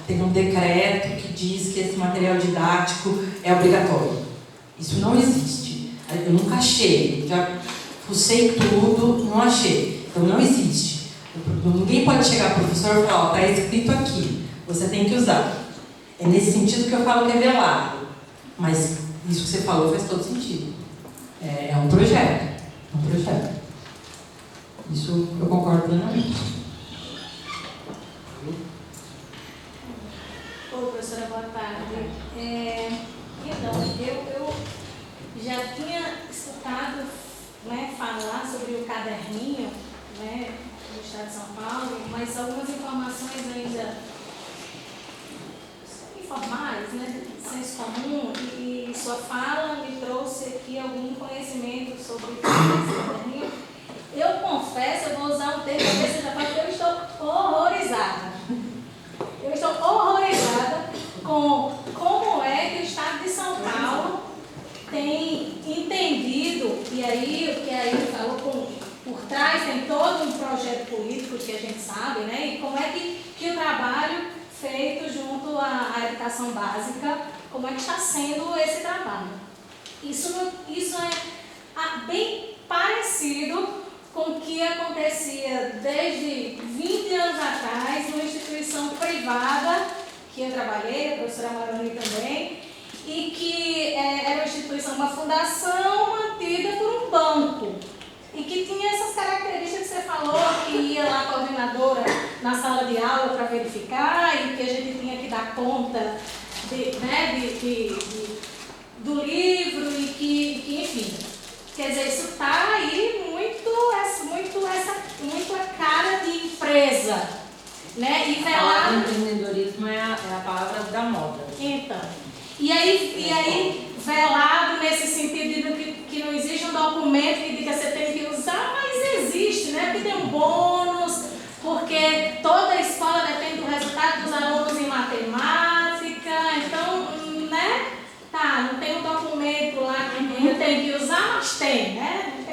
tem um decreto que diz que esse material didático é obrigatório. Isso não existe. Eu nunca achei, já fucei tudo, não achei. Então não existe. Ninguém pode chegar ao professor e falar, está escrito aqui, você tem que usar. É nesse sentido que eu falo que é velado. Mas isso que você falou faz todo sentido. É um projeto. É um projeto. Isso eu concordo plenamente. Oi, professora, boa tarde. Então, eu já tinha escutado, né, falar sobre o caderninho, né, do Estado de São Paulo, mas algumas informações ainda informais, né, senso comum, e sua fala me trouxe aqui algum conhecimento sobre esse caderninho. Eu confesso, eu vou usar um termo, talvez seja porque eu estou horrorizada. Eu estou horrorizada com como é que o Estado de São Paulo tem entendido, e aí o que a Ilha falou, por trás tem todo um projeto político que a gente sabe, né? E como é que o trabalho feito junto à educação básica, como é que está sendo esse trabalho. Isso é bem parecido com o que acontecia desde 20 anos atrás numa instituição privada que eu trabalhei, a professora Maroni também, e que era uma instituição, uma fundação mantida por um banco, e que tinha essas características que você falou, que ia lá a coordenadora na sala de aula para verificar, e que a gente tinha que dar conta do livro, e que enfim. Quer dizer, isso está aí muito a cara de empresa, né? E a palavra empreendedorismo é a palavra da moda. Então, e aí velado nesse sentido de que não existe um documento que diga que você tem que usar, mas existe, né? Porque tem um bônus, porque toda a escola depende do resultado dos alunos em matemática, então, né? Tá, não tem um documento lá que eu tenho que usar, mas tem, né?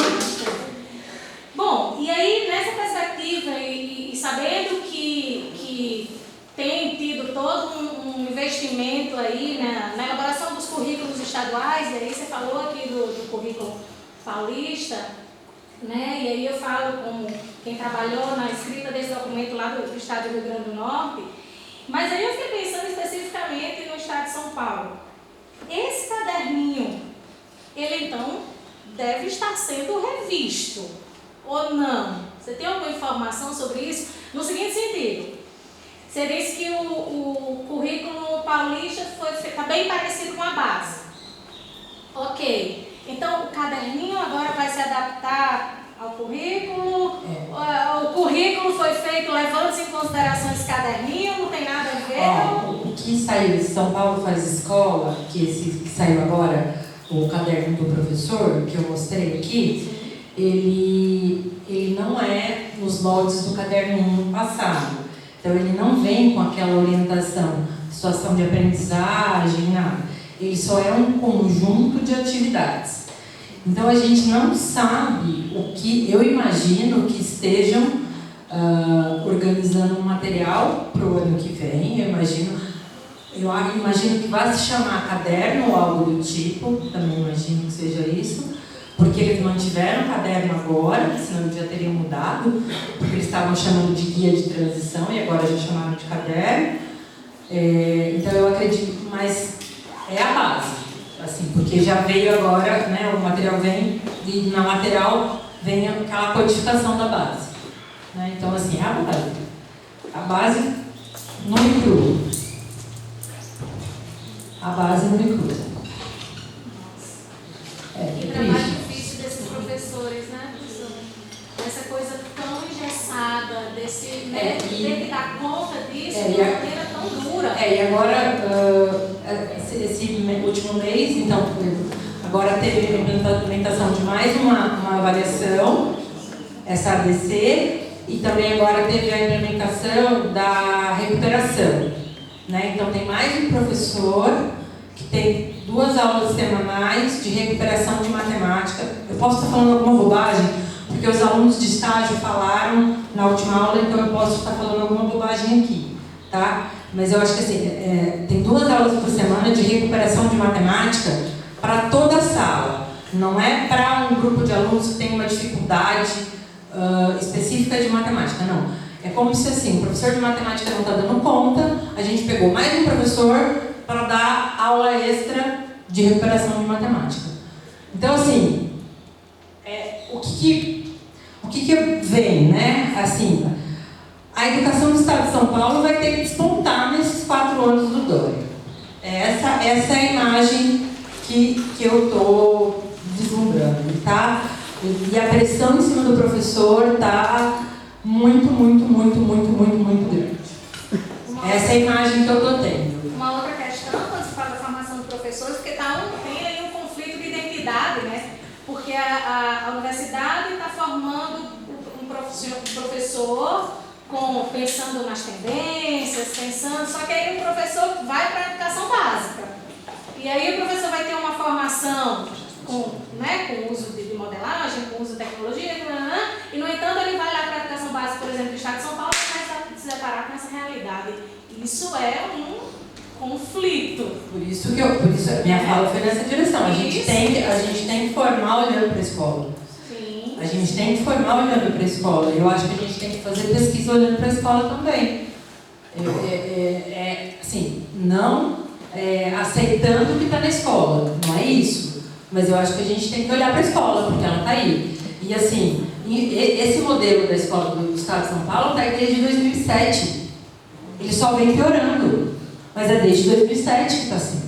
Bom, e aí nessa perspectiva e sabendo que tem tido todo um investimento aí na elaboração dos currículos estaduais, e aí você falou aqui do currículo paulista, né? E aí eu falo como quem trabalhou na escrita desse documento lá do estado do Rio Grande do Norte, mas aí eu fiquei pensando especificamente no estado de São Paulo. Esse caderninho, ele então deve estar sendo revisto, ou não? Você tem alguma informação sobre isso? No seguinte sentido, você disse que o currículo paulista está bem parecido com a base. Ok, então o caderninho agora vai se adaptar ao currículo? O currículo foi feito levando-se em consideração esse caderninho, não tem nada a ver? O que saiu de São Paulo Faz Escola, que saiu agora, o caderno do professor, que eu mostrei aqui, ele não é nos moldes do caderno passado. Então ele não vem com aquela orientação, situação de aprendizagem, nada. Ele só é um conjunto de atividades. Então a gente não sabe o que, eu imagino que estejam organizando um material para o ano que vem, eu imagino que vai se chamar caderno ou algo do tipo, também imagino que seja isso, porque eles mantiveram o caderno agora, senão já teriam mudado, porque eles estavam chamando de guia de transição e agora já chamaram de caderno. Então eu acredito, mas é a base, assim, porque já veio agora, né, o material vem e na lateral vem aquela codificação da base, né? Então assim, é a base no e cru. A base no e cru. Que trabalho difícil desses professores, né, professor? Essa coisa tão engessada, ter que dar conta disso de uma maneira tão dura. E agora, esse último mês, então, agora teve a implementação de mais uma avaliação, essa ABC, e também agora teve a implementação da recuperação, né? Então tem mais um professor que tem 2 aulas semanais de recuperação de matemática. Eu posso estar falando alguma bobagem, porque os alunos de estágio falaram na última aula, então eu posso estar falando alguma bobagem aqui, tá? mas eu acho que assim, tem 2 aulas por semana de recuperação de matemática para toda a sala. Não é para um grupo de alunos que tem uma dificuldade específica de matemática, não. É como se assim, o professor de matemática não está dando conta, a gente pegou mais um professor para dar aula extra de recuperação de matemática. Então, assim, o que vem, né? Assim, a educação do Estado de São Paulo vai ter que despontar nesses 4 anos do Dória. Essa é a imagem que eu estou vislumbrando, tá? E a pressão em cima do professor está muito grande. Essa é a imagem que eu estou tendo. Uma outra questão, quando se fala da formação de professores, porque tem aí um conflito de identidade, né? Porque a universidade está formando um professor pensando nas tendências, só que aí o professor vai para a educação básica. E aí o professor vai ter uma formação com o uso de modelagem, com o uso de tecnologia, e no entanto ele vai lá para a educação básica, por exemplo, do Estado de São Paulo, e vai se deparar com essa realidade. Isso é um conflito. Por isso a minha fala foi nessa direção. A gente tem que formar olhando para a escola. Sim. A gente tem que formar olhando para a escola. Eu acho que a gente tem que fazer pesquisa olhando para a escola também. Assim, não aceitando o que está na escola. Não é isso. Mas eu acho que a gente tem que olhar para a escola, porque ela está aí. E assim, esse modelo da escola do Estado de São Paulo está aí desde 2007. Ele só vem piorando. Mas é desde 2007 que está assim.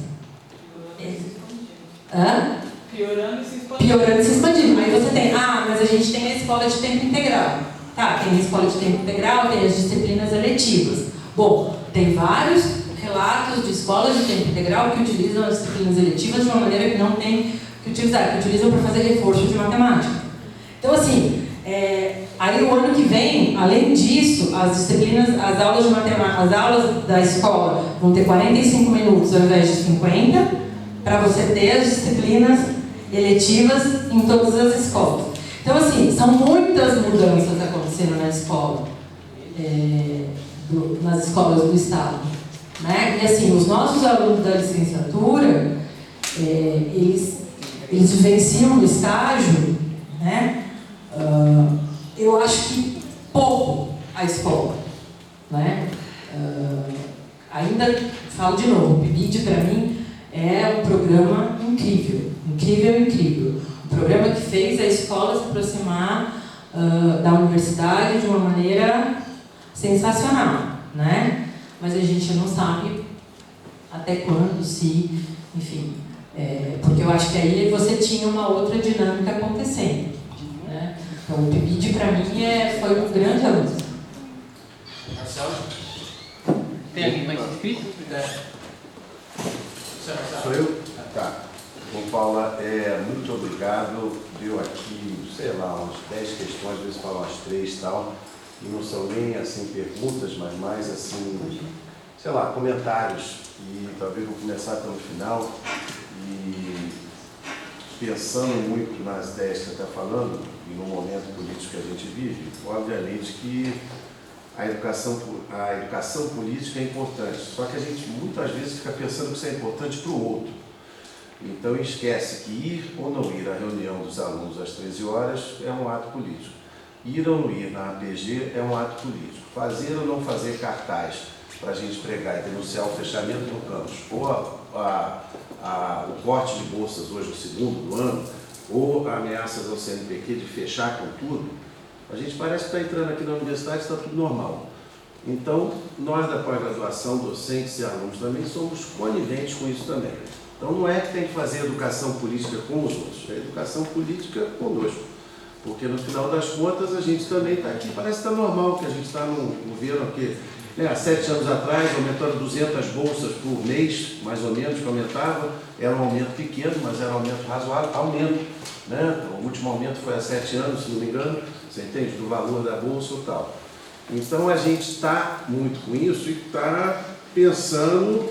Piorando e se expandindo. Piorando e se expandindo. Aí você tem, mas a gente tem a escola de tempo integral. Tá, tem a escola de tempo integral, tem as disciplinas eletivas. Bom, tem vários relatos de escolas de tempo integral que utilizam as disciplinas eletivas de uma maneira que não tem que utilizar, que utilizam para fazer reforço de matemática. Então, assim, aí o ano que vem, além disso, as disciplinas, as aulas de matemática, as aulas da escola vão ter 45 minutos ao invés de 50, para você ter as disciplinas eletivas em todas as escolas. Então, assim, são muitas mudanças acontecendo na escola, nas escolas do Estado. Né? E, assim, os nossos alunos da licenciatura, eles vivenciam no estágio, né? Eu acho que pouco a escola, né? Ainda falo de novo, o PIBID para mim é um programa incrível, incrível. Um programa que fez a escola se aproximar da universidade de uma maneira sensacional, né? Mas a gente não sabe até quando, se, enfim, porque eu acho que aí você tinha uma outra dinâmica acontecendo, né? Então o PIBID para mim foi um grande avanço. Marcelo? Tem alguém mais inscrito? Sou eu? Tá. Bom, Paula, muito obrigado. Deu aqui, sei lá, umas 10 questões, às vezes falam umas 3 e tal, e não são nem assim perguntas, mas mais assim, sei lá, comentários. E talvez vou começar pelo final. E pensando muito nas ideias que você está falando, e no momento político que a gente vive, obviamente que a educação política é importante, só que a gente muitas vezes fica pensando que isso é importante para o outro. Então esquece que ir ou não ir à reunião dos alunos às 13 horas é um ato político. Ir ou não ir na APG é um ato político. Fazer ou não fazer cartaz para a gente pregar e denunciar o fechamento do campus, ou o corte de bolsas hoje no segundo do ano, ou ameaças ao CNPq de fechar com tudo, a gente parece que está entrando aqui na universidade e está tudo normal. Então, nós da pós-graduação, docentes e alunos também, somos coniventes com isso também. Então, não é que tem que fazer educação política com os outros, é educação política conosco. Porque, no final das contas, a gente também está aqui, parece que está normal, que a gente está num governo aqui, há 7 anos atrás, aumentando 200 bolsas por mês, mais ou menos, que aumentava, era um aumento pequeno, mas era um aumento razoável, aumento, né? O último aumento foi há 7 anos, se não me engano, você entende, do valor da bolsa e tal. Então, a gente está muito com isso e está pensando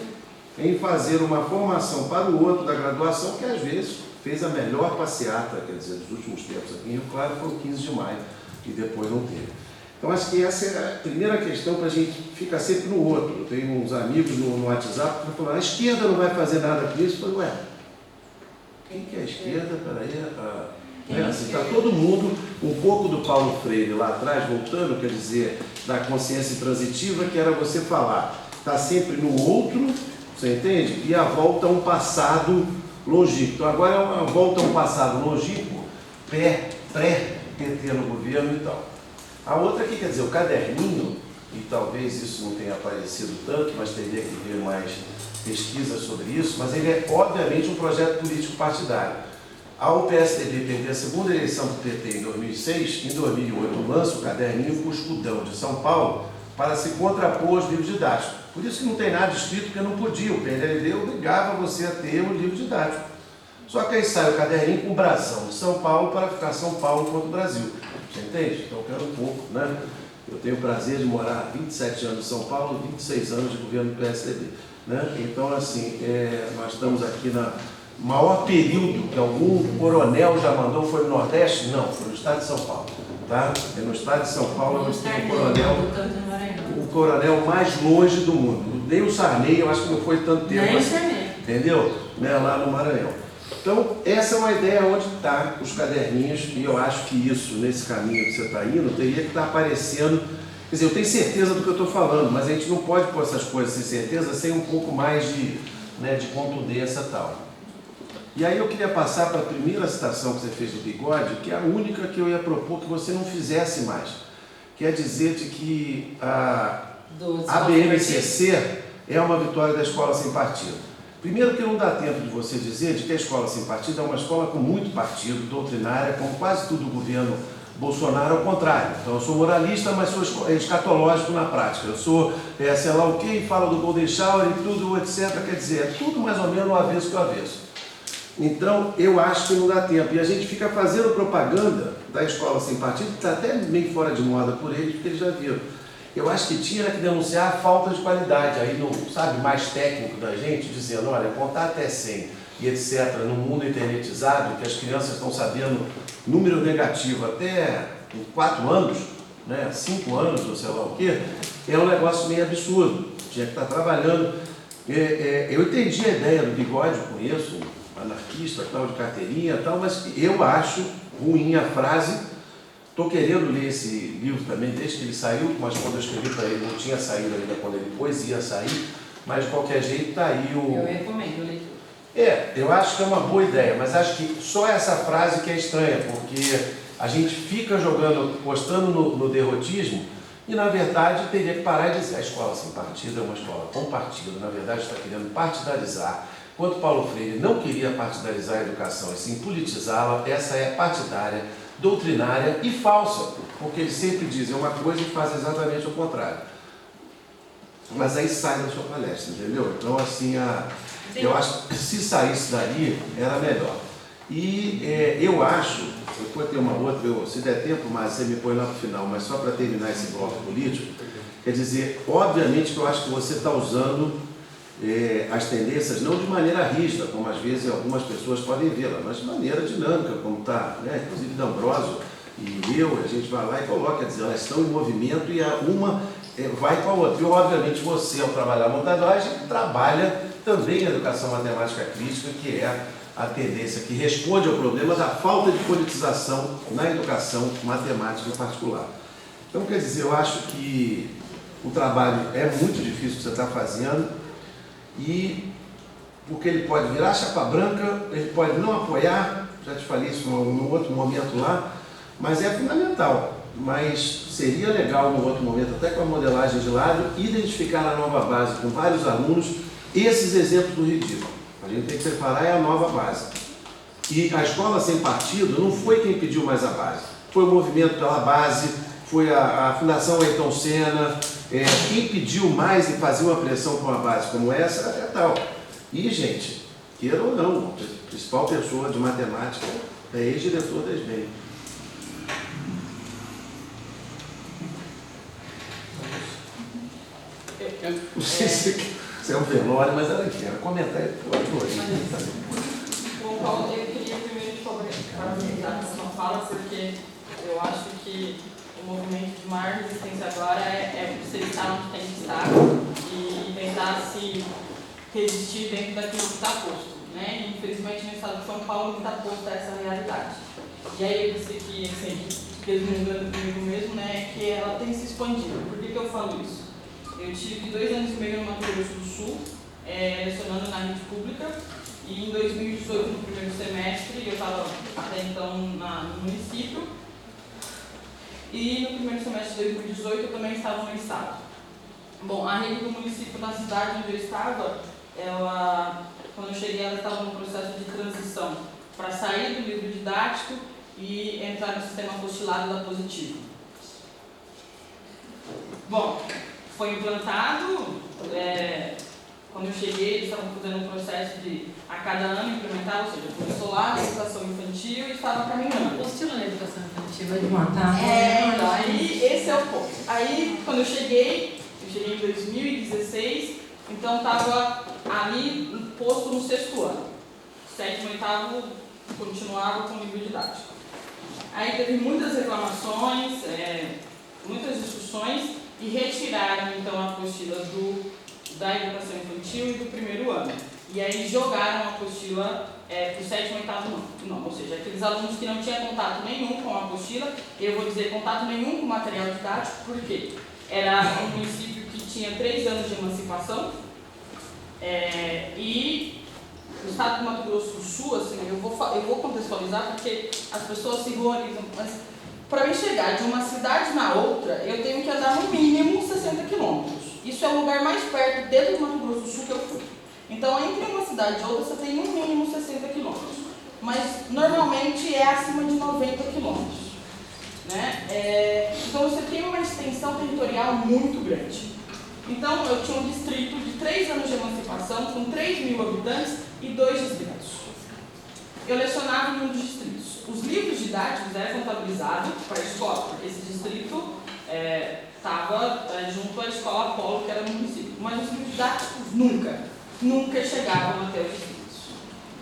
em fazer uma formação para o outro da graduação, que às vezes fez a melhor passeata, quer dizer, dos últimos tempos aqui em Rio Claro, foi o 15 de maio, e depois não teve. Então, acho que essa é a primeira questão para a gente ficar sempre no outro. Eu tenho uns amigos no WhatsApp que falam, a esquerda não vai fazer nada com isso. Eu falei, ué, quem que é a esquerda? Peraí, está todo mundo, um pouco do Paulo Freire lá atrás, voltando, quer dizer, da consciência transitiva, que era você falar, está sempre no outro, você entende? E a volta a um passado longínquo. Então agora é uma volta a um passado longínquo, pré-PT no governo e tal. A outra aqui, quer dizer, o caderninho, e talvez isso não tenha aparecido tanto, mas teria que ver mais pesquisa sobre isso, mas ele é obviamente um projeto político partidário. Ao PSDB perder a segunda eleição do PT em 2006, em 2008 lança o caderninho com o escudão de São Paulo para se contrapor aos livros didáticos. Por isso que não tem nada escrito, porque não podia. O PNLD obrigava você a ter um livro didático. Só que aí sai o caderninho com o brasão de São Paulo para ficar São Paulo contra o Brasil. Você entende? Então eu quero um pouco, né? Eu tenho o prazer de morar 27 anos em São Paulo e 26 anos de governo do PSDB. Né? Então, assim, nós estamos aqui na maior período que algum coronel já mandou, foi no Nordeste? Não, foi no estado de São Paulo. Tá? É no estado de São Paulo nós temos o coronel mais longe do mundo. Nem o Sarney, eu acho que não foi tanto tempo. Nem o Sarney. Entendeu? Né? Lá no Maranhão. Então, essa é uma ideia onde estão os caderninhos, e eu acho que isso, nesse caminho que você está indo, teria que estar aparecendo. Quer dizer, eu tenho certeza do que eu estou falando, mas a gente não pode pôr essas coisas sem certeza, sem um pouco mais de contundência e tal. E aí eu queria passar para a primeira citação que você fez do Bigode, que é a única que eu ia propor que você não fizesse mais, que é dizer de que a BNCC é uma vitória da escola sem partido. Primeiro que não dá tempo de você dizer de que a escola sem partido é uma escola com muito partido, doutrinária, como quase tudo o governo Bolsonaro, ao contrário. Então eu sou moralista, mas sou escatológico na prática. Eu sou, sei lá o quê, falo do Golden Shower e tudo, etc. Quer dizer, é tudo mais ou menos o avesso que o avesso. Então eu acho que não dá tempo. E a gente fica fazendo propaganda da escola sem partido, que está até meio fora de moda por eles, porque eles já viram. Eu acho que tinha que denunciar a falta de qualidade, aí no, sabe, mais técnico da gente, dizendo, olha, contar até 100 e etc., no mundo internetizado, que as crianças estão sabendo número negativo até 4 anos, né, 5 anos, ou sei lá o quê, é um negócio meio absurdo, tinha que estar trabalhando. Eu entendi a ideia do Bigode, conheço, anarquista, tal, de carteirinha e tal, mas eu acho ruim a frase. Estou querendo ler esse livro também desde que ele saiu, mas quando eu escrevi para ele não tinha saído ainda, quando ele depois ia sair, mas de qualquer jeito está aí o... Eu recomendo a leitura. Eu acho que é uma boa ideia, mas acho que só essa frase que é estranha, porque a gente fica jogando, postando no derrotismo, e na verdade teria que parar e dizer, a escola sem partido é uma escola com partido, na verdade está querendo partidarizar. Enquanto Paulo Freire não queria partidarizar a educação e sim politizá-la, essa é partidária, doutrinária e falsa, porque eles sempre dizem uma coisa e fazem exatamente o contrário. Mas aí sai da sua palestra, entendeu? Então, assim, eu acho que se saísse dali, era melhor. E eu acho, depois tem uma outra, se der tempo, mas você me põe lá para o final, mas só para terminar esse bloco político, quer dizer, obviamente que eu acho que você está usando as tendências não de maneira rígida, como às vezes algumas pessoas podem vê-la, mas de maneira dinâmica, como está, né? Inclusive D'Ambrosio e a gente vai lá e coloca, quer dizer, elas estão em movimento e uma vai com a outra. E obviamente você, ao trabalhar a montagem, trabalha também a educação matemática crítica, que é a tendência que responde ao problema da falta de politização na educação matemática em particular. Então, quer dizer, eu acho que o trabalho é muito difícil que você está fazendo, e porque ele pode virar chapa branca, ele pode não apoiar, já te falei isso num outro momento lá, mas é fundamental. Mas seria legal, num outro momento, até com a modelagem de lado, identificar na nova base, com vários alunos, esses exemplos do ridículo. A gente tem que separar a nova base. E a escola sem partido não foi quem pediu mais a base, foi o movimento pela base, foi a Fundação Ayrton Senna. Quem pediu mais e fazia uma pressão com uma base como essa é tal. E, gente, queira ou não, a principal pessoa de matemática é ex-diretor da SBEM. Não sei se é um velório, mas era aqui, era comentário por Bom, Paulo, eu queria primeiro te parabenizar na sua fala, porque eu acho que movimento de maior resistência agora é você estar onde tem que estar e tentar se resistir dentro daquilo que está posto. Né? E, infelizmente, no estado de São Paulo não está posto a essa realidade. E aí eu disse que, assim, desmundando comigo mesmo, né, que ela tem se expandido. Por que eu falo isso? Eu tive 2 anos e meio no Mato Grosso do Sul, lecionando na rede pública, e em 2018, no primeiro semestre, eu estava até então no município, e no primeiro semestre de 2018 eu também estava no estado. Bom, a rede do município da cidade onde eu estava, quando eu cheguei, ela estava num processo de transição para sair do livro didático e entrar no sistema apostilado da Positivo. Bom, foi implantado, quando eu cheguei, eles estavam fazendo um processo de, a cada ano, implementar, ou seja, começou lá a educação infantil e estava caminhando. Apostila na educação infantil é de matar. Então, aí esse é o ponto. Aí, quando eu cheguei em 2016, então estava ali posto no 6º ano. 7º e 8º continuava com o livro didático. Aí teve muitas reclamações, muitas discussões e retiraram então a apostila da educação infantil e do 1º ano. E aí jogaram a apostila para o 7º e 8º não. Ou seja, aqueles alunos que não tinham contato nenhum com a apostila, eu vou dizer contato nenhum com o material didático, porque era um município que tinha 3 anos de emancipação, e o estado do Mato Grosso do Sul, assim, eu vou contextualizar porque as pessoas se valorizam, mas para mim chegar de uma cidade na outra, eu tenho que andar no mínimo 60 quilômetros. Isso é o lugar mais perto dentro do Mato Grosso do Sul que eu fui. Então, entre uma cidade e outra, você tem no mínimo 60 quilômetros. Mas, normalmente, é acima de 90 quilômetros. Né? Então, você tem uma extensão territorial muito grande. Então, eu tinha um distrito de 3 anos de emancipação, com 3.000 habitantes e 2 distritos. Eu lecionava em um dos distritos. Os livros didáticos eram contabilizados para a escola, porque esse distrito estava junto à escola Apolo, que era no município. Mas os livros didáticos nunca chegavam até os distritos.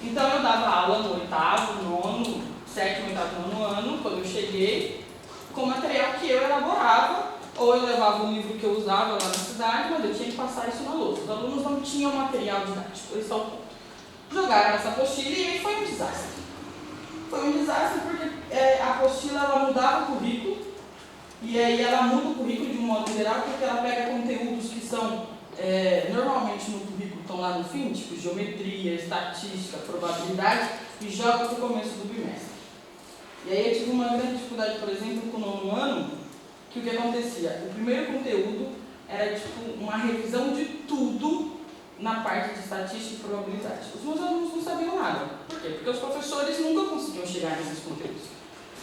Então, eu dava aula no 8º, 9º, 7º, 8º, 9º ano, quando eu cheguei, com material que eu elaborava, ou eu levava o livro que eu usava lá na cidade, mas eu tinha que passar isso na lousa. Os alunos não tinham material didático, esse é o ponto. Jogaram essa apostila e aí foi um desastre. Foi um desastre porque a apostila ela mudava o currículo, e aí ela muda o currículo de um modo geral, porque ela pega conteúdos que são, normalmente no currículo estão lá no fim, tipo geometria, estatística, probabilidade, e joga para o começo do bimestre. E aí eu tive uma grande dificuldade, por exemplo, com o 9º ano, que o que acontecia? O primeiro conteúdo era tipo uma revisão de tudo na parte de estatística e probabilidade. Os meus alunos não sabiam nada. Por quê? Porque os professores nunca conseguiam chegar nesses conteúdos.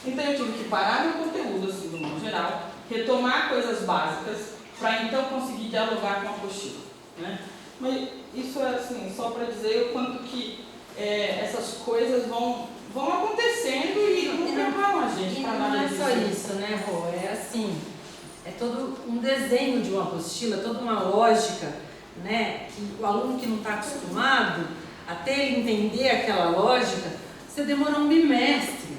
Então eu tive que parar meu conteúdo, assim, do modo geral, retomar coisas básicas, para então conseguir dialogar com a apostila. Né? Mas isso é assim, só para dizer o quanto que essas coisas vão acontecendo e não preparam a gente para nada disso. Não é só isso, né, Rô? É assim, é todo um desenho de uma apostila, toda uma lógica, né? Que o aluno que não está acostumado, até ele entender aquela lógica, você demora um bimestre.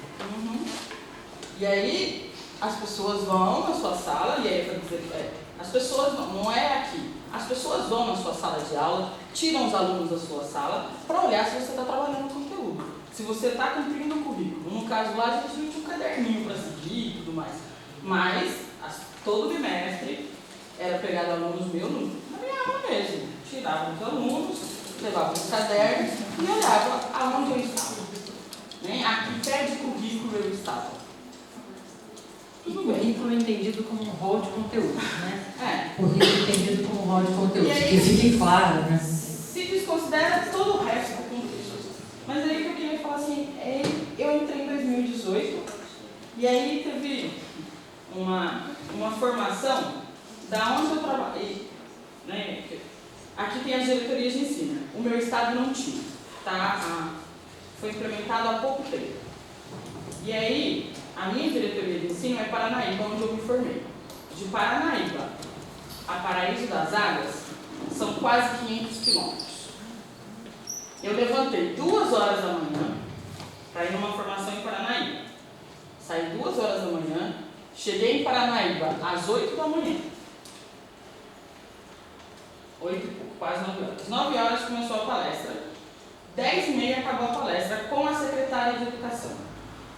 E aí, as pessoas vão na sua sala, e aí, para dizer, as pessoas não é aqui. As pessoas vão na sua sala de aula, tiram os alunos da sua sala para olhar se você está trabalhando o conteúdo. Se você está cumprindo o currículo. No caso lá, a gente não tinha um caderninho para seguir e tudo mais. Mas, todo bimestre, era pegar alunos meus na minha aula mesmo. Tirava os alunos, levava os cadernos e olhava aonde eu estava. Né? A que pé de currículo eu estava. Currículo entendido como um rol de conteúdo, né? É. Currículo entendido como um rol de conteúdo, aí, que fique claro, né? Se desconsidera todo o resto do contexto. Mas aí o que eu queria falar assim, eu entrei em 2018 e aí teve uma formação da onde eu trabalhei, né? Aqui tem as diretorias de ensino. O meu estado não tinha, tá? Foi implementado há pouco tempo. E aí, a minha diretoria de ensino é Paranaíba, onde eu me formei. De Paranaíba a Paraíso das Águas são quase 500 quilômetros. Eu levantei 2 horas da manhã para ir numa formação em Paranaíba. Saí 2 horas da manhã, Cheguei em Paranaíba às 8 da manhã. 8 e pouco, quase 9 horas. 9 horas começou a palestra. 10h30 acabou a palestra com a secretária de Educação.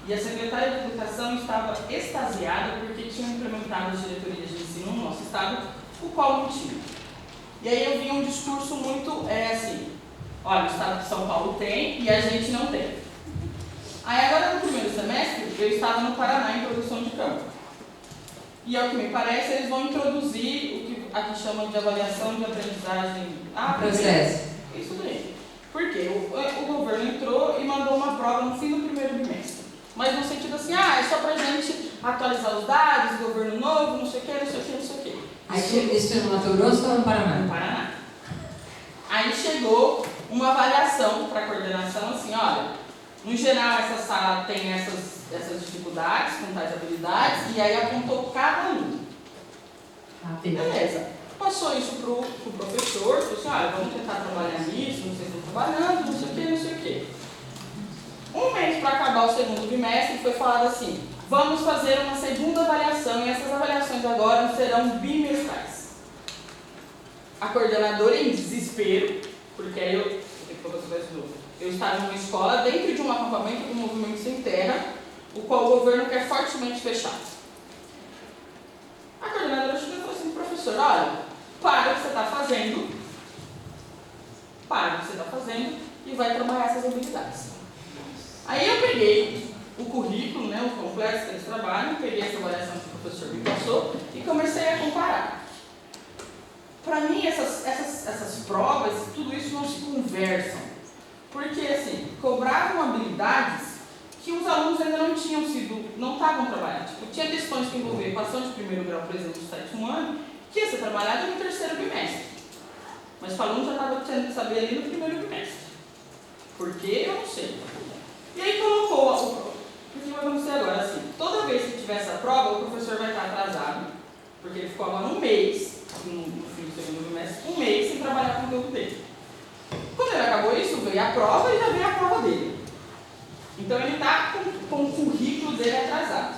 E a secretária de Educação estava extasiada porque tinham implementado as diretorias de ensino no nosso estado, o qual não tinha. E aí eu vi um discurso muito assim, olha, o estado de São Paulo tem e a gente não tem. Aí agora no primeiro semestre, eu estava no Paraná em produção de campo. E ao que me parece, eles vão introduzir o que aqui chamam de avaliação de aprendizagem. Processo. Isso daí. Porque o governo entrou e mandou uma prova no fim do primeiro bimestre. Mas no sentido assim, é só pra gente atualizar os dados, governo novo, não sei o que, não sei o que, não sei o que. Aí isso é no Mato Grosso ou no Paraná? No Paraná. Aí chegou uma avaliação para a coordenação, assim, olha, no geral essa sala tem essas dificuldades, com tais habilidades, e aí apontou cada aluno. Beleza. Passou isso pro professor, falou assim, olha, vamos tentar trabalhar nisso, não sei se estão trabalhando, não sei o que, não sei o que. Um mês para acabar o segundo bimestre, foi falado assim, vamos fazer uma segunda avaliação, e essas avaliações agora serão bimestrais. A coordenadora em desespero, porque aí eu tenho que colocar isso de novo. Eu estava numa escola dentro de um acampamento do Movimento Sem Terra, o qual o governo quer fortemente fechar. A coordenadora chegou e falou assim, professor, olha, para o que você está fazendo, e vai trabalhar essas habilidades. Aí eu peguei o currículo, né, o complexo que eles trabalham, peguei essa avaliação que o professor me passou e comecei a comparar. Para mim, essas provas, tudo isso não se conversam. Porque, assim, cobravam habilidades que os alunos ainda não estavam trabalhando. Tipo, tinha questões que envolviam equação de primeiro grau, por exemplo, do sétimo ano, que ia ser trabalhado no terceiro bimestre. Mas o aluno já estava tendo que saber ali no primeiro bimestre. Por quê? Eu não sei. E aí colocou o que vai acontecer agora, assim, toda vez que tiver essa prova, o professor vai estar atrasado, porque ele ficou agora um mês, no fim do segundo bimestre, um mês sem trabalhar com o conteúdo dele. Quando ele acabou isso, veio a prova e já veio a prova dele. Então ele está com o currículo dele atrasado.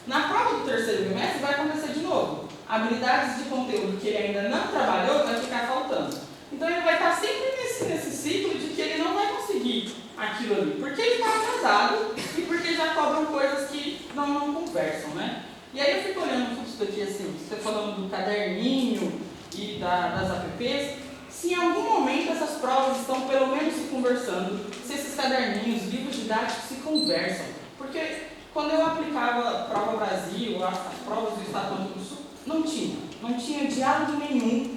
Na prova do terceiro bimestre vai acontecer de novo. Habilidades de conteúdo que ele ainda não trabalhou vai ficar faltando. Então ele vai estar sempre nesse ciclo de que ele não vai conseguir aquilo ali, porque ele está atrasado e porque já cobram coisas que não conversam, né? E aí eu fico olhando tudo isso daqui assim, você falando do caderninho e das apps, se em algum momento essas provas estão pelo menos se conversando, se esses caderninhos, livros didáticos se conversam. Porque quando eu aplicava a Prova Brasil, as provas do Estado do Sul, não tinha diálogo nenhum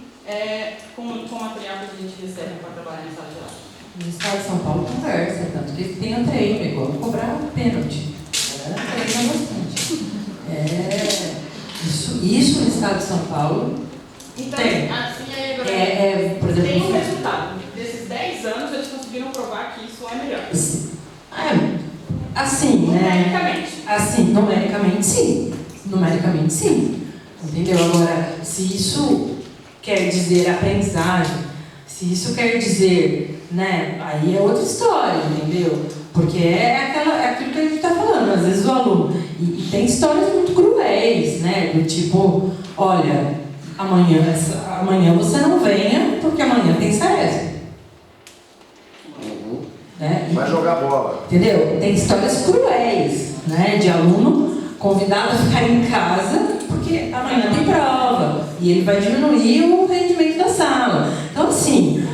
com o material que a gente recebe para trabalhar em sala de aula. No estado de São Paulo conversa, tanto que tem um treino, igual cobrar pênalti. Treina bastante. Isso no estado de São Paulo então, tem. Assim, aí, por exemplo, tem um resultado. Desses 10 anos, eles conseguiram provar que isso é melhor. Assim, numericamente. Né? Assim, numericamente sim. Numericamente sim. Entendeu? Agora, se isso quer dizer aprendizagem, se isso quer dizer, né, aí é outra história, entendeu? Porque é aquilo que a gente está falando, às vezes o aluno. E tem histórias muito cruéis, né? Do tipo, olha, amanhã você não venha, porque amanhã tem SAESP. Né? Vai jogar bola. Entendeu? Tem histórias cruéis, né? De aluno convidado a ficar em casa porque amanhã tem prova e ele vai diminuir o rendimento da sala. Então, assim,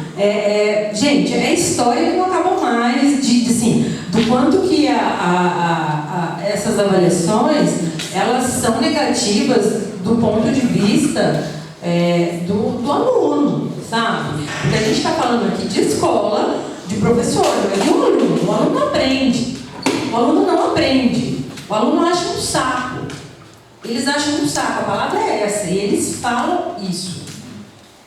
gente, é história que não acaba mais assim, do quanto que essas avaliações, elas são negativas do ponto de vista do aluno, sabe? Porque a gente está falando aqui de escola, de professor, mas o aluno não aprende. O aluno não aprende. O aluno acha um saco. Eles acham um saco, a palavra é essa, e eles falam isso.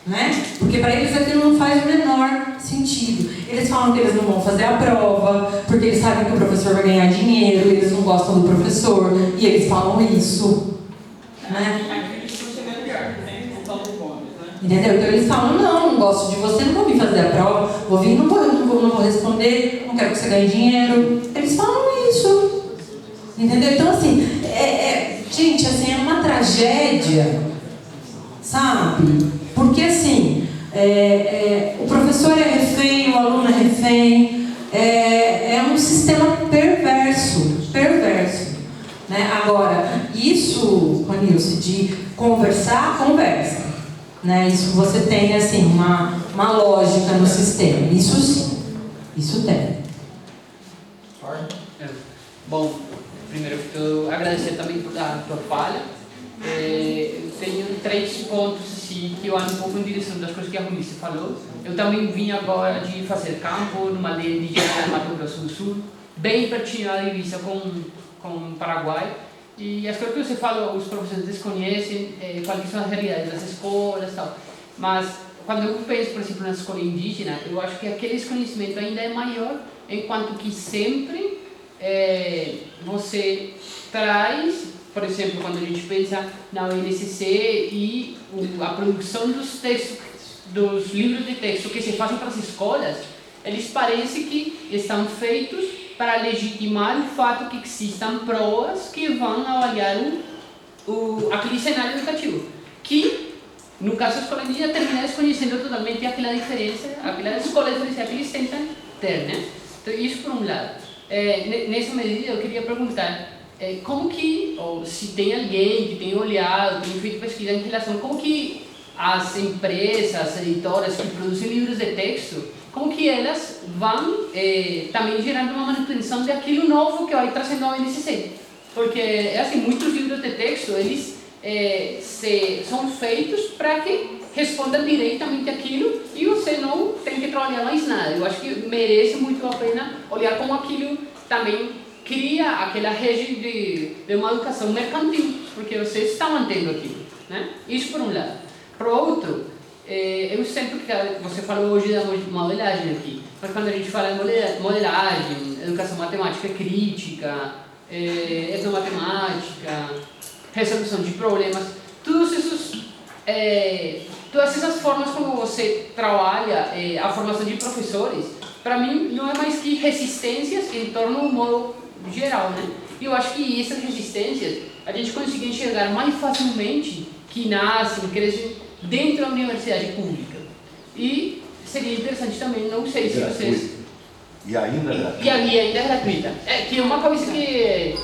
Né? Porque para eles aquilo não faz o menor sentido. Eles falam que eles não vão fazer a prova, porque eles sabem que o professor vai ganhar dinheiro, eles não gostam do professor, e eles falam isso. Né? Entendeu? Então eles falam, não gosto de você, não vou vir fazer a prova, vou vir, não vou responder, não quero que você ganhe dinheiro. Eles falam isso. Entendeu? Então assim, gente, tragédia, sabe? Porque assim, o professor é refém, o aluno é refém, é um sistema perverso, né? Agora, isso, Ronilson, de conversar, conversa, né? Isso você tem assim, uma lógica no sistema, isso sim, isso tem. Bom, primeiro que tudo, agradecer também por a tua fala. Eu tenho 3 pontos assim, que eu ando um pouco em direção das coisas que a Ronice falou. Eu também vim agora de fazer campo numa aldeia indígena no Mato Grosso do Sul, bem pertinho da divisa com o Paraguai. E as coisas que você falou, os professores desconhecem quais são as realidades das escolas e tal. Mas quando eu penso, por exemplo, na escola indígena, eu acho que aquele desconhecimento ainda é maior, enquanto que sempre você traz, por exemplo, quando a gente pensa na UNSC e a produção dos textos, dos livros de texto que se fazem para as escolas, eles parecem que estão feitos para legitimar o fato que existam provas que vão avaliar aquele cenário educativo, que no caso da escola indígena termina desconhecendo totalmente aquela diferença, aquela escola diferencial que eles tentam ter, né? Então, isso por um lado. Nessa medida, eu queria perguntar como que, ou se tem alguém que tem olhado, tem feito pesquisa em relação a como que as empresas, as editoras que produzem livros de texto, como que elas vão também gerando uma manutenção daquilo novo que vai trazendo a UNSC. Porque, assim, muitos livros de texto, eles são feitos para que respondam diretamente aquilo e você não tem que trabalhar mais nada. Eu acho que merece muito a pena olhar como aquilo também cria aquela rede de uma educação mercantil, porque você está mantendo aquilo, né? Isso por um lado. Por outro, eu sempre, você falou hoje da modelagem aqui, mas quando a gente fala de modelagem, educação matemática crítica, etnomatemática, resolução de problemas, todas essas formas como você trabalha a formação de professores, para mim não é mais que resistências em torno do modo geral, né? E eu acho que essas resistências a gente consegue enxergar mais facilmente que nascem, crescem dentro da universidade pública. E seria interessante também, não sei se vocês... E ainda gratuita. E ainda é gratuita. Que é uma coisa que,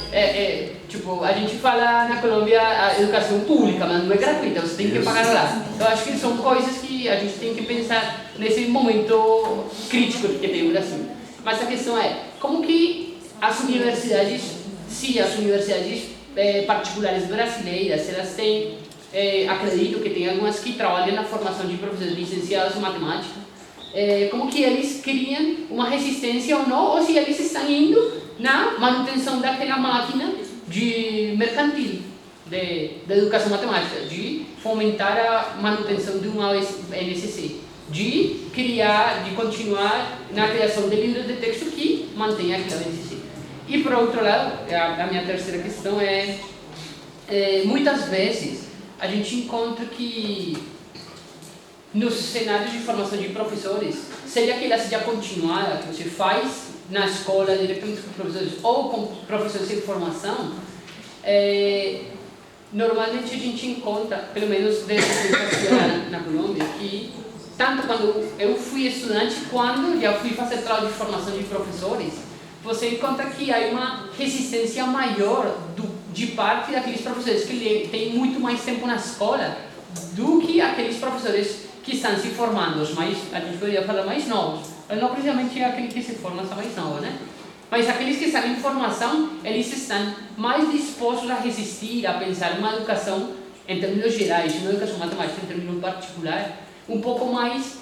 tipo, a gente fala na Colômbia a educação pública, mas não é gratuita, você tem que pagar lá. Então, acho que são coisas que a gente tem que pensar nesse momento crítico que tem o Brasil. Mas a questão é, como que as universidades, se as universidades particulares brasileiras, elas têm, acredito que tem algumas que trabalham na formação de professores licenciados em matemática, como que eles criam uma resistência ou não, ou se eles estão indo na manutenção daquela máquina de mercantil, de educação matemática, de fomentar a manutenção de uma UNSC, de continuar na criação de livros de texto que mantenha aquela UNSC. E por outro lado, a minha terceira questão muitas vezes a gente encontra que nos cenários de formação de professores, seja aquela seja continuada, que você faz na escola diretamente com professores ou com professores em formação, normalmente a gente encontra, pelo menos desde que eu estive na Colômbia, que tanto quando eu fui estudante, quando já fui fazer trabalho de formação de professores, você encontra que há uma resistência maior de parte daqueles professores que têm muito mais tempo na escola do que aqueles professores que estão se formando, a gente poderia falar mais novos, mas não precisamente aquele que se forma são mais novos, né? Mas aqueles que estão em formação, eles estão mais dispostos a resistir, a pensar uma educação em termos gerais, uma educação matemática em termos particular, um pouco mais,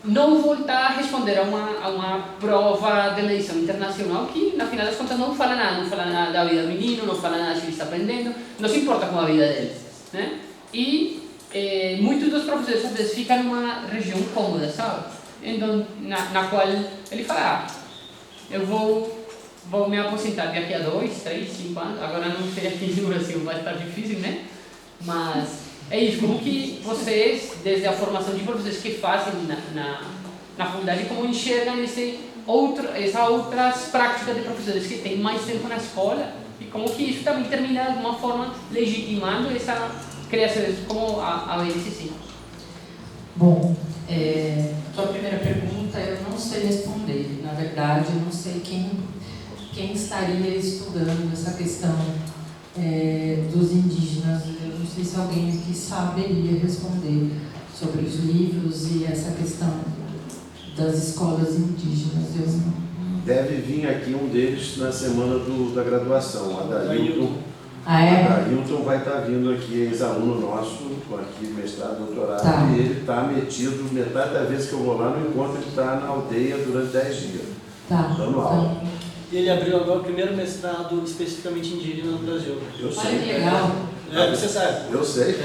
não voltar a responder a uma prova de medição internacional que, na final das contas, não fala nada da vida do menino, não fala nada se ele está aprendendo, não se importa com a vida dele, né? E muitos dos professores às vezes ficam numa região cômoda, sabe? Então, na qual ele fala, eu vou me aposentar daqui a 2, 3, 5 anos, agora não sei aqui no Brasil, vai estar difícil, né? Mas é isso, como que vocês, desde a formação de professores que fazem na faculdade, como enxergam essas outras práticas de professores que têm mais tempo na escola e como que isso também termina de alguma forma legitimando essa criação como a ONCC. Bom, sua primeira pergunta eu não sei responder. Na verdade, eu não sei quem estaria estudando essa questão dos indígenas. Eu não sei se alguém aqui saberia responder sobre os livros e essa questão das escolas indígenas. Eu não... Deve vir aqui um deles na semana da graduação, Adailton. Adailton vai estar vindo aqui, ex-aluno nosso, aqui mestrado, doutorado, tá. E ele está metido, metade da vez que eu vou lá no encontro, ele está na aldeia durante 10 dias, dando aula. E ele abriu agora o primeiro mestrado especificamente indígena no Brasil. Eu sei. Olha que legal. Você sabe. Eu sei.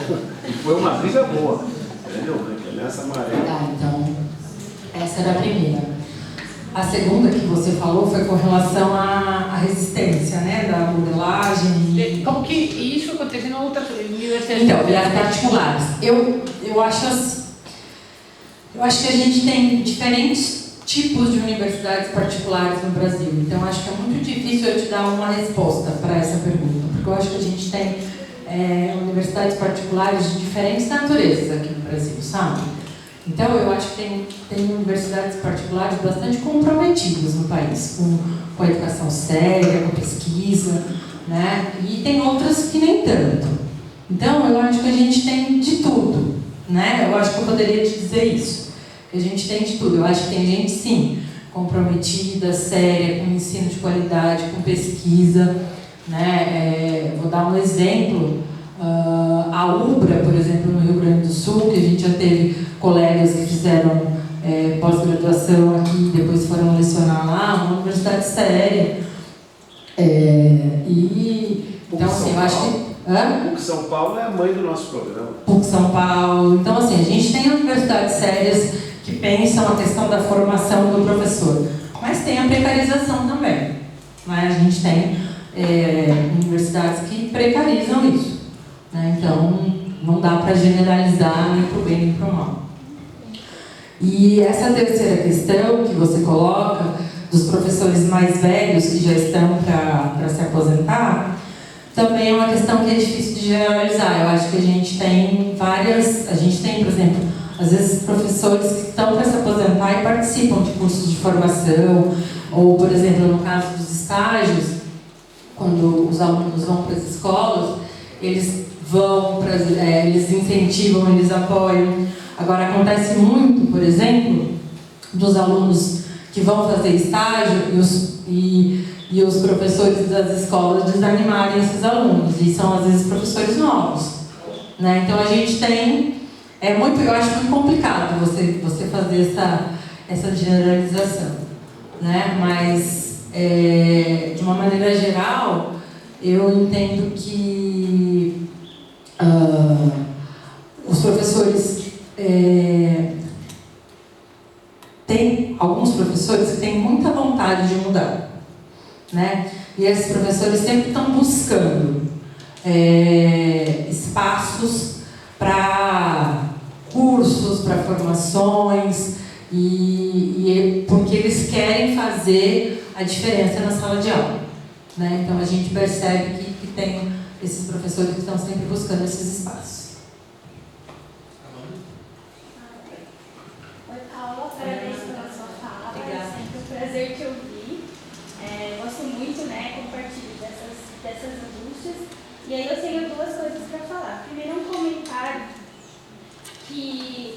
E foi uma briga boa, entendeu? Nessa maré. Tá, então, essa era a primeira. A segunda que você falou foi com relação à resistência, né, da modelagem. Como que isso acontece em outras universidades? Então, e as particulares. Eu acho que a gente tem diferentes tipos de universidades particulares no Brasil. Então, acho que é muito difícil eu te dar uma resposta para essa pergunta, porque eu acho que a gente tem universidades particulares de diferentes naturezas aqui no Brasil, sabe? Então, eu acho que tem universidades particulares bastante comprometidas no país, com a educação séria, com a pesquisa, né? E tem outras que nem tanto. Então, eu acho que a gente tem de tudo, né? Eu acho que eu poderia te dizer isso, que a gente tem de tudo. Eu acho que tem gente, sim, comprometida, séria, com ensino de qualidade, com pesquisa, né? Vou dar um exemplo. A UBRA, por exemplo, no Rio Grande do Sul, que a gente já teve colegas que fizeram pós-graduação aqui e depois foram lecionar lá, uma universidade séria. Então, assim, eu acho que... PUC São Paulo é a mãe do nosso programa. PUC São Paulo. Então, assim, a gente tem universidades sérias que pensam a questão da formação do professor, mas tem a precarização também. Né? A gente tem universidades que precarizam isso. Né? Então, não dá para generalizar nem para o bem nem para o mal. E essa terceira questão que você coloca, dos professores mais velhos que já estão para se aposentar, também é uma questão que é difícil de generalizar. Eu acho que a gente tem, por exemplo, às vezes professores que estão para se aposentar e participam de cursos de formação, ou, por exemplo, no caso dos estágios, quando os alunos vão para as escolas, eles eles incentivam, eles apoiam. Agora, acontece muito, por exemplo, dos alunos que vão fazer estágio e os professores das escolas desanimarem esses alunos, e são, às vezes, professores novos. Né? Então, a gente tem... eu acho muito complicado você fazer essa generalização. Né? Mas, de uma maneira geral, eu entendo que os professores... tem alguns professores que têm muita vontade de mudar, né? E esses professores sempre estão buscando espaços para cursos, para formações, porque eles querem fazer a diferença na sala de aula, né? Então a gente percebe que tem esses professores que estão sempre buscando esses espaços. Parabéns pela sua fala, é sempre um prazer te ouvir. Gosto muito, né, compartilho dessas angústias. E aí eu tenho duas coisas para falar. Primeiro, um comentário que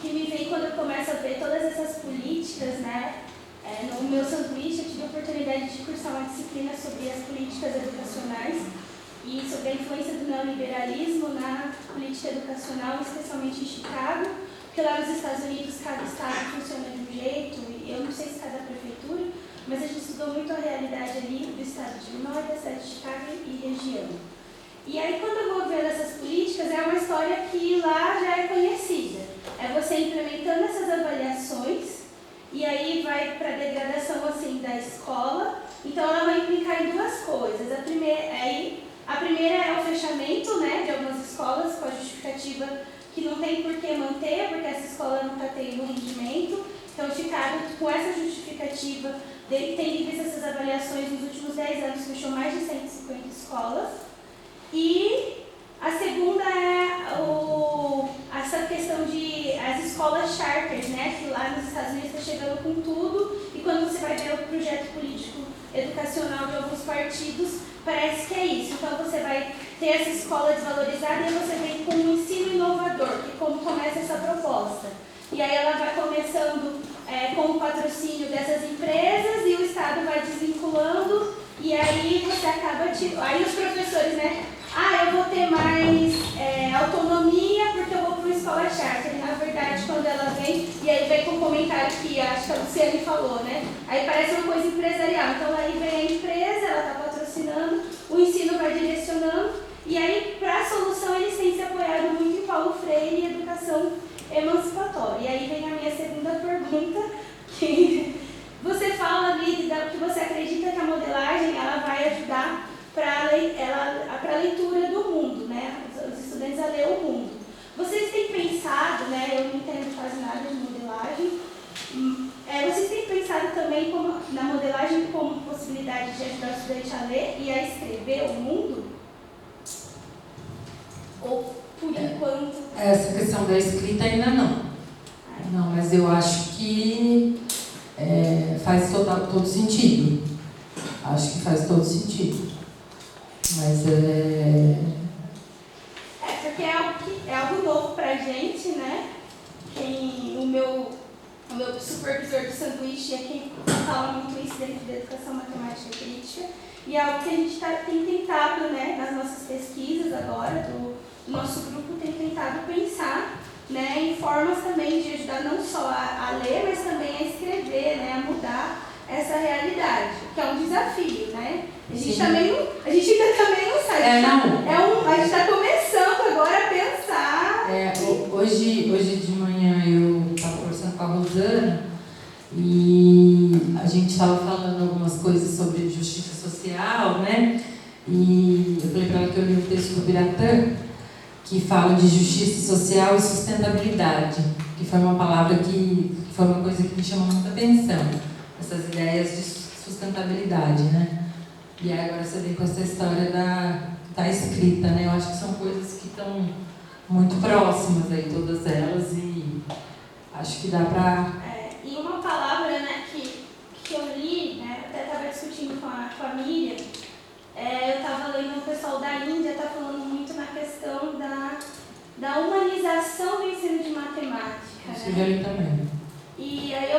me vem quando eu começo a ver todas essas políticas, né. No meu sanduíche eu tive a oportunidade de cursar uma disciplina sobre as políticas educacionais e sobre a influência do neoliberalismo na política educacional, especialmente em Chicago. Porque lá nos Estados Unidos cada estado funciona de um jeito, e eu não sei se cada prefeitura, mas a gente estudou muito a realidade ali do estado de Illinois, da cidade de Chicago e região. E aí quando eu vou ver essas políticas, é uma história que lá já é conhecida. É você implementando essas avaliações, e aí vai para a degradação assim, da escola. Então ela vai implicar em duas coisas. A primeira é o fechamento, né, de algumas escolas com a justificativa que não tem por que manter, porque essa escola não está tendo rendimento. Então, Chicago, com essa justificativa, tendo visto essas avaliações nos últimos 10 anos, fechou mais de 100 50 escolas. E a segunda é essa questão de as escolas charters, né, que lá nos Estados Unidos está chegando com tudo, e quando você vai ver o projeto político educacional de alguns partidos, parece que é isso. Então você vai ter essa escola desvalorizada e aí você vem com um ensino inovador, que como começa essa proposta. E aí ela vai começando com o patrocínio dessas empresas e o Estado vai desvinculando, e aí você acaba... Aí os professores, né? Eu vou ter mais autonomia porque eu vou para uma escola charter. E, na verdade, quando ela vem, e aí vem com um comentário que acho que a Luciane falou, né? Aí parece uma coisa empresarial. Então aí vem a empresa, ela está patrocinando, o ensino vai direcionando, e aí para a solução eles têm se apoiado muito em Paulo Freire e educação emancipatória. E aí vem a minha segunda pergunta, que você fala ali que você acredita que a modelagem ela vai ajudar para a leitura do mundo, né? Os estudantes a ler o mundo. Vocês têm pensado, né? Eu não entendo quase nada de modelagem. Vocês têm pensado também na modelagem como possibilidade de ajudar o estudante a ler e a escrever o mundo? Ou por enquanto? Essa questão da escrita ainda não. Não, mas eu acho que faz todo sentido. Acho que faz todo sentido. Mas porque é algo novo pra gente, né? O meu supervisor do sanduíche é quem fala muito isso dentro da educação matemática e crítica. E é algo que a gente tem tentado, né, nas nossas pesquisas agora, do nosso grupo tem tentado pensar, né, em formas também de ajudar não só a ler, mas também a escrever, né, a mudar essa realidade, que é um desafio, né? A gente ainda também não sabe. A gente está começando agora a pensar. Hoje de manhã eu estava conversando com a Rosana e a gente estava falando algumas coisas sobre justiça social, né? E eu falei para ela que eu li um texto do Biratã que fala de justiça social e sustentabilidade, que foi uma palavra que foi uma coisa que me chamou muita atenção, essas ideias de sustentabilidade, né? E aí agora você vem com essa história da escrita, né? Eu acho que são coisas que estão muito próximas aí, todas elas, e acho que dá para... E uma palavra, né, que eu li, né, até estava discutindo com a Miriam, eu estava lendo o pessoal da Índia, está falando muito na questão da humanização do ensino de matemática. Isso eu já li também. E aí é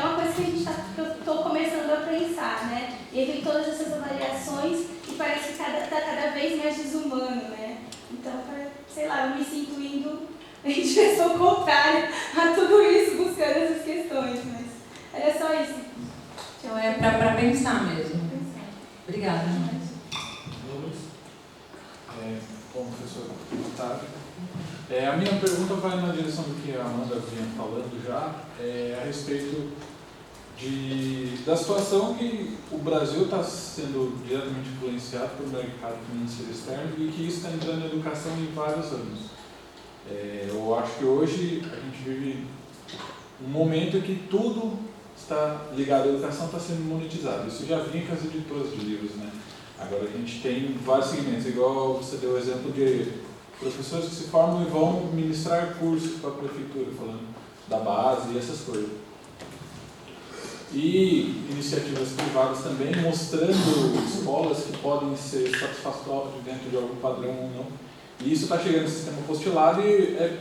uma coisa que eu estou começando a pensar, né? E aí vem todas essas avaliações e parece que está cada vez mais desumano, né? Então, sei lá, eu me sinto indo em direção contrária a tudo isso, buscando essas questões, mas era só isso. Então é para pensar mesmo. Obrigada. Bom, professor, boa tarde. A minha pergunta vai na direção do que a Amanda vinha falando já, a respeito da situação que o Brasil está sendo diretamente influenciado pelo mercado financeiro externo e que isso está entrando na educação em vários anos. Eu acho que hoje a gente vive um momento em que tudo está ligado à educação, está sendo monetizado. Isso já vinha com as editoras de livros, né? Agora a gente tem vários segmentos, igual você deu o exemplo de professores que se formam e vão ministrar cursos para a prefeitura, falando da base e essas coisas. E iniciativas privadas também, mostrando escolas que podem ser satisfatórias dentro de algum padrão ou não. E isso está chegando no sistema postilado e é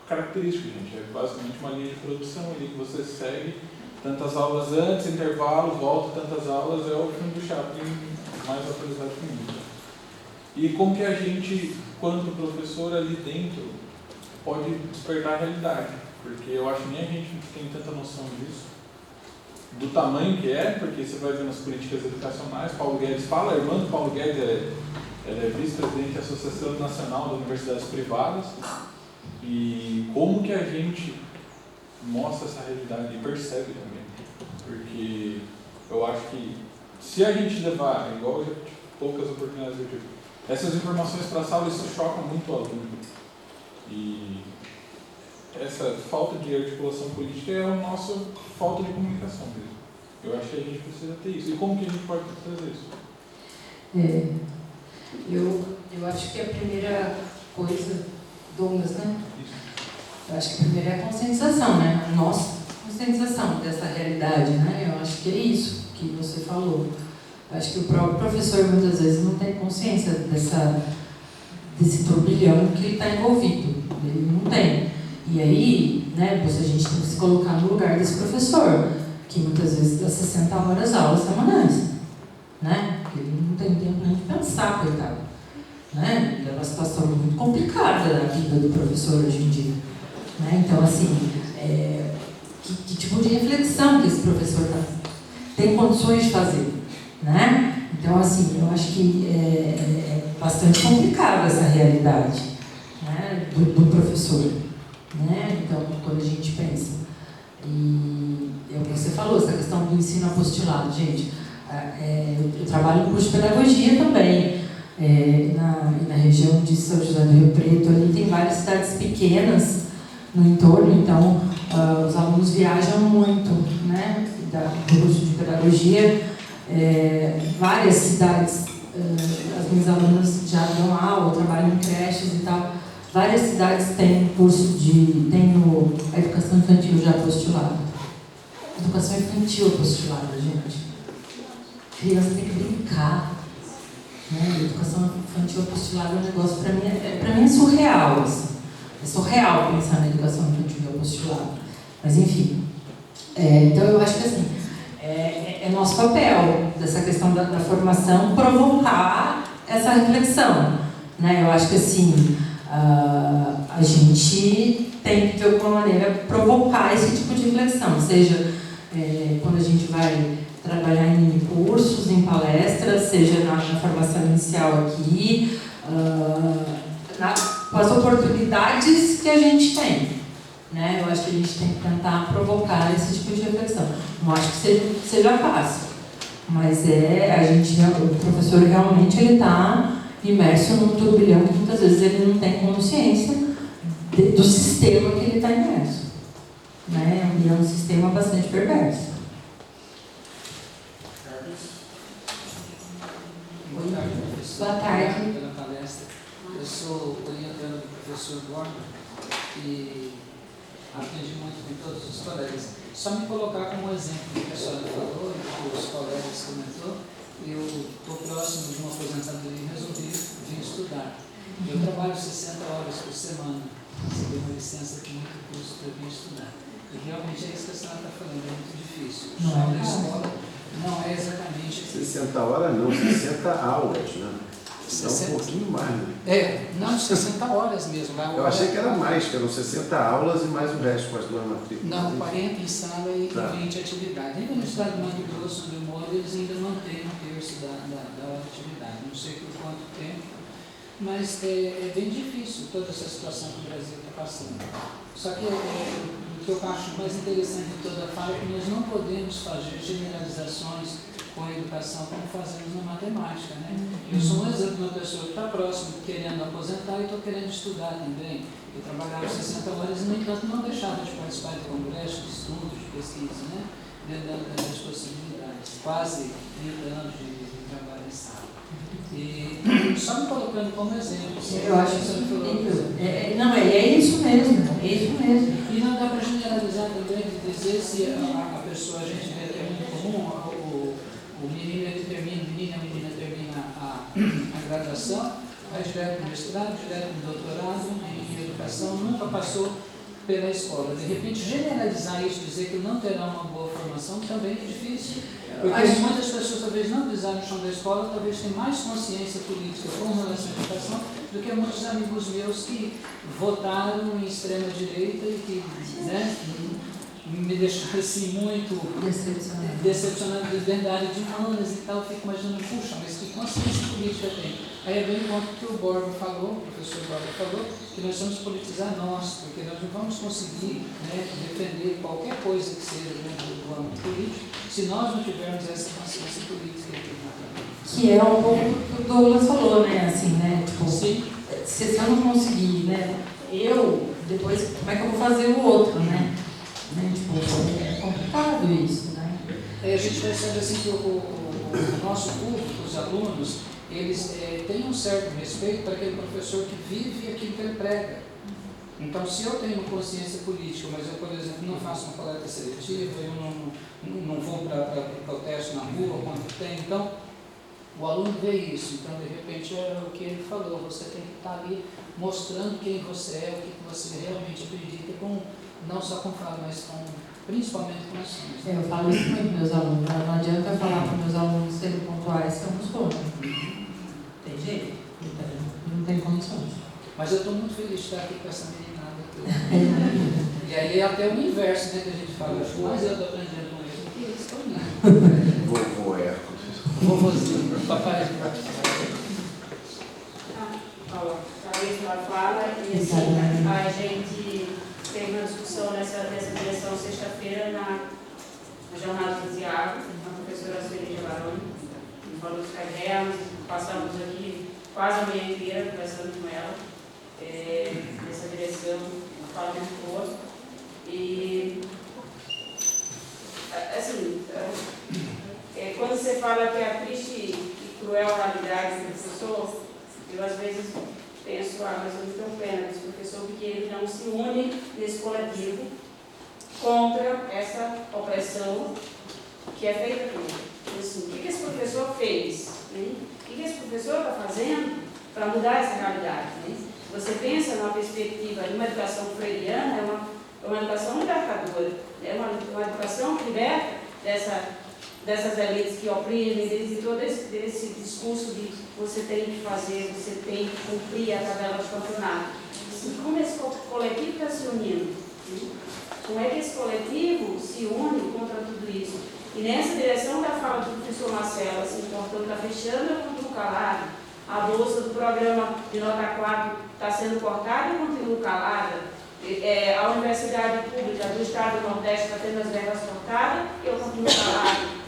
característico, gente. É basicamente uma linha de produção ali que você segue tantas aulas antes, intervalo, volta tantas aulas, é o filme do Chaplin mais atualizado que o mundo. E como que a gente, quanto professor ali dentro, pode despertar a realidade? Porque eu acho que nem a gente tem tanta noção disso, do tamanho que é, porque você vai ver nas políticas educacionais, Paulo Guedes fala, a irmã do Paulo Guedes ela é vice-presidente da Associação Nacional das Universidades Privadas, e como que a gente mostra essa realidade e percebe também, porque eu acho que se a gente levar, igual eu já tive poucas oportunidades de tipo, essas informações para a sala, isso choca muito o aluno. E essa falta de articulação política é a nossa falta de comunicação mesmo. Eu acho que a gente precisa ter isso. E como que a gente pode trazer isso? Eu acho que a primeira coisa, Douglas, né? Eu acho que a primeira é a conscientização, né? A nossa conscientização dessa realidade, né? Eu acho que é isso que você falou. Eu acho que o próprio professor muitas vezes não tem consciência desse turbilhão que ele está envolvido. Ele não tem. E aí, né, a gente tem que se colocar no lugar desse professor, que muitas vezes dá 60 horas aulas semanais, né? Porque ele não tem tempo nem de pensar, coitado. Né? É uma situação muito complicada da vida do professor hoje em dia. Né? Então, assim, que tipo de reflexão que esse professor tem condições de fazer? Né? Então, assim, eu acho que é bastante complicada essa realidade, né, do professor. Né? Então, quando a gente pensa, e é o que você falou, essa questão do ensino apostilado, gente, eu trabalho no curso de pedagogia também, na região de São José do Rio Preto, ali tem várias cidades pequenas no entorno, então os alunos viajam muito, né, do curso de pedagogia, várias cidades, as minhas alunas já dão aula, trabalham em creches e tal. Várias cidades têm a educação infantil já apostolada. Educação infantil apostolada, gente. Criança tem que brincar. Né? Educação infantil apostolada é um negócio, para mim é surreal. Assim. É surreal pensar na educação infantil apostolada. Mas, enfim. Então, eu acho que assim, é nosso papel, dessa questão da formação, provocar essa reflexão. Né? Eu acho que, assim, a gente tem que, de alguma maneira, provocar esse tipo de reflexão, seja quando a gente vai trabalhar em mini cursos, em palestras, seja na formação inicial aqui, com as oportunidades que a gente tem. Né? Eu acho que a gente tem que tentar provocar esse tipo de reflexão. Não acho que seja fácil, mas o professor realmente está imerso num turbilhão que muitas vezes ele não tem consciência do sistema que ele está imerso. Né? E é um sistema bastante perverso. Boa tarde. Pela palestra. Eu sou orientando do professor Borba e aprendi muito com todos os colegas. Só me colocar como exemplo do que a senhora falou e que os colegas comentou. Eu estou próximo de uma aposentadoria e resolvi vir estudar. Eu trabalho 60 horas por semana, recebi uma licença com muito custo para vir estudar. E realmente é isso que a senhora está falando, é muito difícil. Na escola não é exatamente assim. 60 horas não, 60 aulas, né? 60... um pouquinho mais, né? Não, 60 horas mesmo. Eu achei que era mais, que eram 60 aulas e mais o resto com as duas matrículas. Não, 40 em sala e 20 atividades. Ainda no estado do Mato Grosso, onde eu moro, eles ainda mantêm um terço da hora de atividade. Não sei por quanto tempo, mas é bem difícil toda essa situação que o Brasil está passando. Só que o que eu acho mais interessante de toda a fala é que nós não podemos fazer generalizações com a educação como fazemos na matemática, né? Eu sou um exemplo de uma pessoa que está próximo, querendo aposentar e estou querendo estudar também. Eu trabalhava 60 horas e, no entanto, não deixava de participar de congressos, de estudos, de pesquisa, né? Dentro das possibilidades. Quase 30 anos de trabalho em sala. E só me colocando como exemplo. Eu acho que é isso mesmo, é isso mesmo. E não dá para generalizar também, de dizer se a pessoa, a gente vê que é muito comum, o menino a menina termina a graduação, vai direto para o mestrado, direto para o doutorado em educação, nunca passou pela escola. De repente, generalizar isso, dizer que não terá uma boa formação, também é difícil. Porque muitas pessoas talvez não pisaram no chão da escola, talvez tenham mais consciência política com relação à educação do que muitos amigos meus que votaram em extrema direita e que, né, me deixaram assim muito decepcionado dentro da área de humanas e tal. Eu fico imaginando, puxa, mas que consciência política tem? Aí é bem o ponto que o Borba falou, o professor Borba falou, que nós vamos politizar nós, porque nós não vamos conseguir, né, defender qualquer coisa que seja dentro do âmbito político se nós não tivermos essa consciência política aqui. Que é um pouco o que o Douglas falou, né? Assim, né? Tipo, sim. Se eu não conseguir, né? Depois, como é que eu vou fazer o outro, né? Tipo, é complicado isso, né? A gente percebe assim que o nosso público, os alunos, eles têm um certo respeito para aquele professor que vive aquilo que ele prega. Então, se eu tenho consciência política, mas eu, por exemplo, não faço uma coleta seletiva, eu não vou para protesto na rua, quando tem, então, o aluno vê isso. Então, de repente, é o que ele falou, você tem que estar ali mostrando quem você é, o que você realmente acredita, não só com fala, mas principalmente com ações. Eu falo isso muito para meus alunos, não adianta eu falar para meus alunos serem pontuais se eu não sou. Tem jeito? Não tem condições. Mas eu estou muito feliz de estar aqui com essa meninada aqui. E aí é até o inverso, né, que a gente fala, mas eu estou aprendendo com ele, porque eles estão indo. Vovô Hércules. Vovozinho, papai. Paula, a mesma fala, e assim, a gente teve uma discussão nessa direção sexta-feira na Jornada do Tiago, com a professora Sueli Baroni, e falamos com a ideia, passamos aqui quase a manhã inteira conversando com ela, nessa direção, uma fala muito boa. E, assim, quando você fala que é a triste e cruel realidade do professor, eu às vezes penso, mas eu não tenho pena desse professor, porque ele não se une nesse coletivo contra essa opressão que é feita por ele. Então, assim, o que esse professor fez? Né? O que esse professor está fazendo para mudar essa realidade? Né? Você pensa numa perspectiva de uma educação freiriana, é uma educação libertadora, é uma educação que liberta dessas elites que oprimem, de todo esse discurso de você tem que fazer, você tem que cumprir a tabela de campeonato. Assim, como esse coletivo está se unindo? Como é que esse coletivo se une contra tudo isso? E nessa direção da fala do professor Marcelo, assim, portanto, está fechando, eu continuo calado. A bolsa do programa de nota 4 está sendo cortada e eu continuo calada. A Universidade Pública do Estado do Nordeste está tendo as verbas cortadas e eu continuo calado.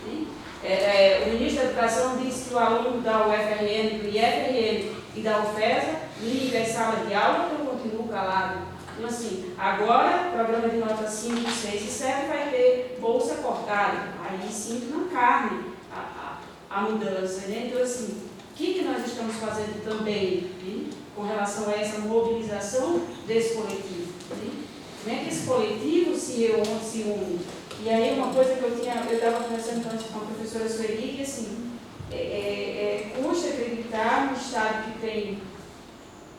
O ministro da Educação disse que o aluno da UFRN, do IFRN e da UFESA liga em sala de aula, eu continuo calado. Então, assim, agora, programa de nota 5, 6 e 7 vai ter bolsa cortada. Aí sim, na carne, a mudança. Né? Então, assim, o que nós estamos fazendo também, né? Com relação a essa mobilização desse coletivo? Né? Como é que esse coletivo se une? E aí, uma coisa que eu estava conversando antes com a professora Sueli, que assim, custa acreditar no estado que tem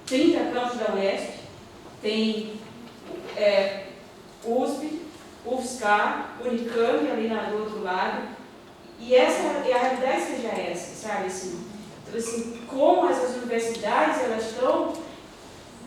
30 campos da UESP, tem USP, UFSCar, Unicamp ali do outro lado, e a realidade seja essa, sabe? Assim, então, assim, como essas universidades elas estão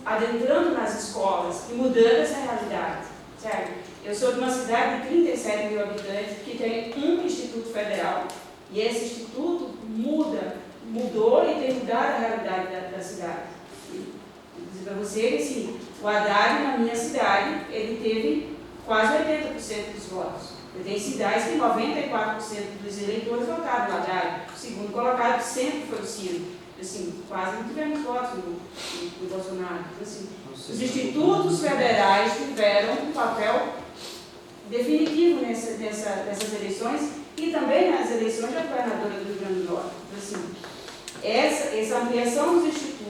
adentrando nas escolas e mudando essa realidade, sabe? Eu sou de uma cidade de 37 mil habitantes que tem um Instituto Federal, e esse instituto mudou e tem mudado a realidade da cidade. Vou dizer para você que assim, o Haddad, na minha cidade, ele teve quase 80% dos votos. Eu tenho cidades que 94% dos eleitores votaram no Haddad. O segundo colocado sempre foi o Ciro. Assim, quase não tivemos votos no Bolsonaro. Então, assim, os institutos federais tiveram um papel definitivo nessas eleições e também nas eleições da governadora do Rio Grande do Norte. Então, assim, essa ampliação dos institutos,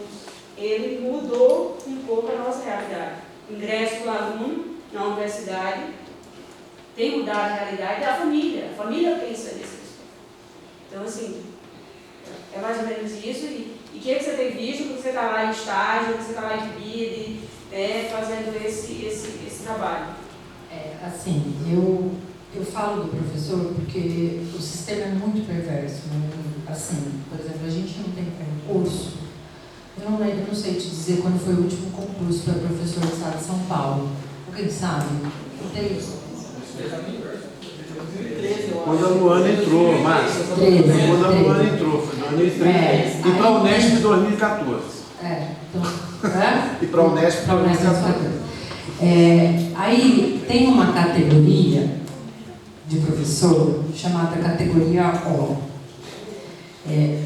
ele mudou um pouco a nossa realidade. O ingresso do aluno na universidade tem mudado a realidade da família. A família pensa nesse aspecto. Então, assim, é mais ou menos isso. E o que você tem visto quando você está lá em estágio, quando você está lá em BID, fazendo esse trabalho? Assim, eu falo do professor porque o sistema é muito perverso. Né? Assim, por exemplo, a gente não tem concurso. Eu não sei te dizer quando foi o último concurso para professor do estado de São Paulo. Alguém sabe? Quando a Luana entrou, Márcia. Quando a Luana entrou, foi em 2013. E para a Unesp em 2014. E para a Unesp em 2014. Aí tem uma categoria de professor chamada categoria O.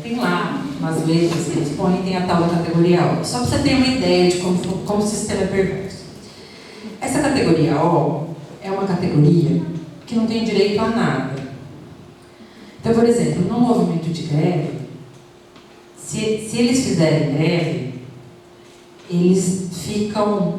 Tem lá umas letras que eles põem, tem a tal da categoria O. Só para você ter uma ideia de como o sistema é perverso. Essa categoria O é uma categoria que não tem direito a nada. Então, por exemplo, no movimento de greve, se se eles fizerem greve, eles ficam